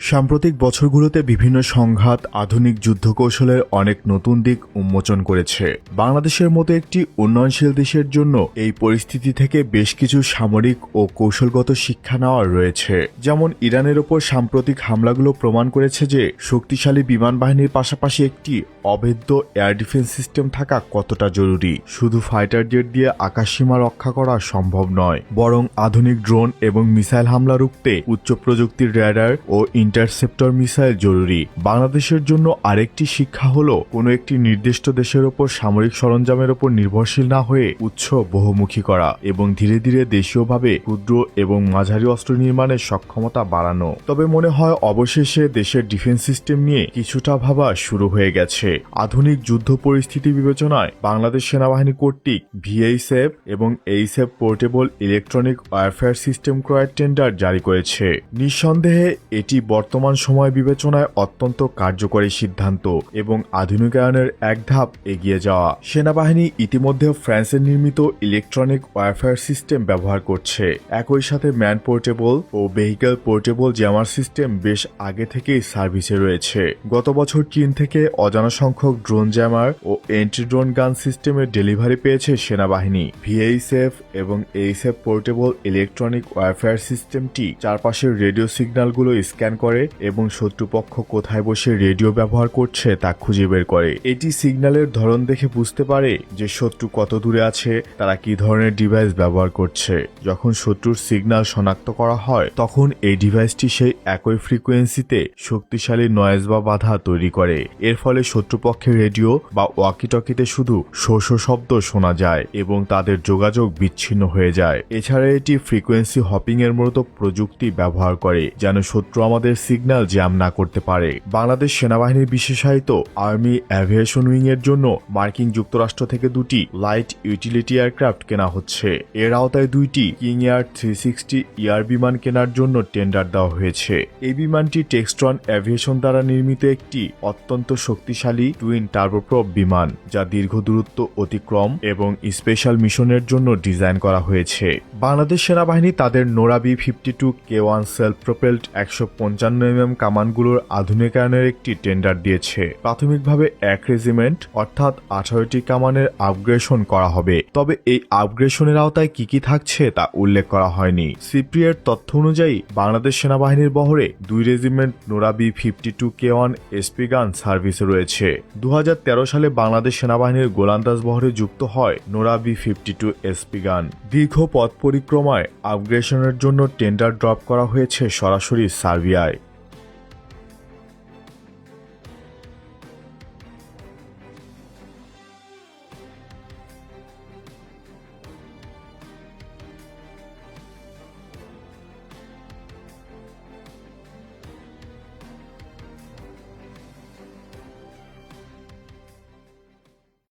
সাম্প্রতিক বছরগুলোতে বিভিন্ন সংঘাত আধুনিক যুদ্ধকৌশলের অনেক নতুন দিক উন্মোচন করেছে। বাংলাদেশের মতো একটি উন্নয়নশীল দেশের জন্য এই পরিস্থিতি থেকে বেশ কিছু সামরিক ও কৌশলগত শিক্ষা নেওয়ার রয়েছে। যেমন ইরানের ওপর সাম্প্রতিক হামলাগুলো প্রমাণ করেছে যে শক্তিশালী বিমান বাহিনীর পাশাপাশি একটি অভেদ্য এয়ার ডিফেন্স সিস্টেম থাকা কতটা জরুরি। শুধু ফাইটার জেট দিয়ে আকাশসীমা রক্ষা করা সম্ভব নয়, বরং আধুনিক ড্রোন এবং মিসাইল হামলা রুখতে উচ্চ প্রযুক্তির র্যাডার ও ইন্টারসেপ্টর মিসাইল জরুরি। বাংলাদেশের জন্য আরেকটি শিক্ষা হলো কোনো একটি নির্দিষ্ট দেশের ওপর সামরিক সরঞ্জামের ওপর নির্ভরশীল না হয়ে উৎস বহুমুখী করা এবং ধীরে ধীরে দেশীয়ভাবে ক্ষুদ্র এবং মাঝারি অস্ত্র নির্মাণের সক্ষমতা বাড়ানো। তবে মনে হয় অবশেষে দেশের ডিফেন্স সিস্টেম নিয়ে কিছুটা ভাবা শুরু হয়ে গেছে। আধুনিক যুদ্ধ পরিস্থিতি বিবেচনায় বাংলাদেশ সেনাবাহিনী কর্তৃক ভিএইচএফ এবং HF portable electronic warfare system ক্রয়ের টেন্ডার জারি করেছে। নিঃসন্দেহে এটি বর্তমান সময় বিবেচনায় অত্যন্ত কার্যকরী সিদ্ধান্ত এবং আধুনিকায়নের এক ধাপ এগিয়ে যাওয়া। সেনাবাহিনী ইতিমধ্যে ফ্রান্সের নির্মিত ইলেকট্রনিক ওয়ারফেয়ার সিস্টেম ব্যবহার করছে। একই সাথে ম্যান পোর্টেবল ও ভেহিকল পোর্টেবল জ্যামার সিস্টেম বেশ আগে থেকেই সার্ভিসে রয়েছে। গত বছর চীন থেকে অজানা সংখ্যক ড্রোন জ্যামার ও এন্টি ড্রোন গান সিস্টেমের ডেলিভারি পেয়েছে সেনাবাহিনী। ভিএইচএফ এবং এইচএফ পোর্টেবল ইলেকট্রনিক ওয়ারফেয়ার সিস্টেমটি চারপাশের রেডিও সিগন্যালগুলো স্ক্যান করে এবং শত্রুপক্ষ কোথায় বসে রেডিও ব্যবহার করছে তা খুঁজে বের করে। এটি সিগন্যালের ধরন দেখে বুঝতে পারে যে শত্রু কত দূরে আছে, তারা কি ধরনের ডিভাইস ব্যবহার করছে। যখন শত্রুর সিগন্যাল শনাক্ত করা হয় তখন এই ডিভাইসটি সেই একই ফ্রিকোয়েন্সিতে শক্তিশালী নয়েজ বা বাধা তৈরি করে। এর ফলে শত্রুপক্ষের রেডিও বা ওয়াকিটকিতে শুধু শো শো শব্দ শোনা যায় এবং তাদের যোগাযোগ বিচ্ছিন্ন হয়ে যায়। এছাড়া এটি ফ্রিকোয়েন্সি হপিং এর মতো প্রযুক্তি ব্যবহার করে যেন শত্রু আমাদের সিগন্যাল জ্যাম না করতে পারে। বাংলাদেশ সেনাবাহিনীর বিশেষায়িত আর্মি অ্যাভিয়েশন উইং এর জন্য মার্কিন যুক্তরাষ্ট্র থেকে দুটি লাইট ইউটিলিটি এয়ারক্রাফট কেনা হচ্ছে। এর আওতায় দুইটি কিং এয়ার 360 ইয়ার বিমান কেনার জন্য টেন্ডার দেওয়া হয়েছে। এই বিমানটি টেক্সট্রন অ্যাভিয়েশন দ্বারা নির্মিত একটি অত্যন্ত শক্তিশালী টুইন টার্বোপ্রপ বিমান, যা দীর্ঘ দূরত্ব অতিক্রম এবং স্পেশাল মিশনের জন্য ডিজাইন করা হয়েছে। বাংলাদেশ সেনাবাহিনী তাদের Nora B-52K1 self propelled 155mm কামানগুলোর আধুনিকায়নের একটি টেন্ডার দিয়েছে। প্রাথমিকভাবে এক রেজিমেন্ট অর্থাৎ 18টি কামানের আপগ্রেশন করা হবে। তবে এই আপগ্রেশনের আওতায় কি কি থাকছে তা উল্লেখ করা হয়নি। সিপ্রিয়ের তথ্য অনুযায়ী বাংলাদেশ সেনাবাহিনীর বহরে 2 রেজিমেন্ট নোরা B-52K1 এসপি গান সার্ভিসে রয়েছে। 2013 সালে বাংলাদেশ সেনাবাহিনীর গোলন্দাজ বহরে যুক্ত হয় নোরা B-52 এসপি গান। দীর্ঘ পথ পরিক্রমায় আপগ্রেশনের জন্য টেন্ডার ড্রপ করা হয়েছে সরাসরি সার্বিয়ায়।